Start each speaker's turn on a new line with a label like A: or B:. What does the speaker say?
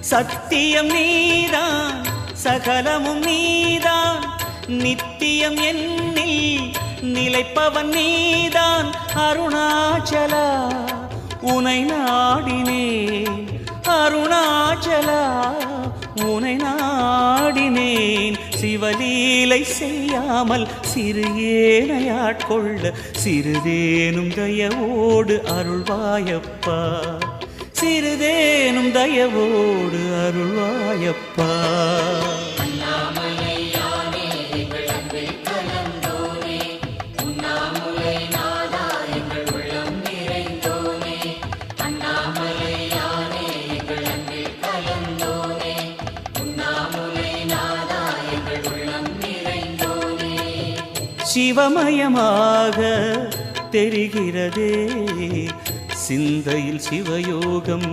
A: சத்தியம் நீதான் சகலமும் நீதான் நித்தியம் என்னில் நிலைப்பவன் நீதான் அருணாச்சலா உனை நாடினேன் அருணாச்சலா உனை நாடினேன் சிவலீலை செய்யாமல் சிறு ஏனையாட்கொள்ள சிறிதேனும் தயவோடு அருள்வாயப்பா சிறிதேனும் தயவோடு அருள்வாயப்பா சிவமயமாக தெரிகிறதே சிந்தையில் சிவயோகம்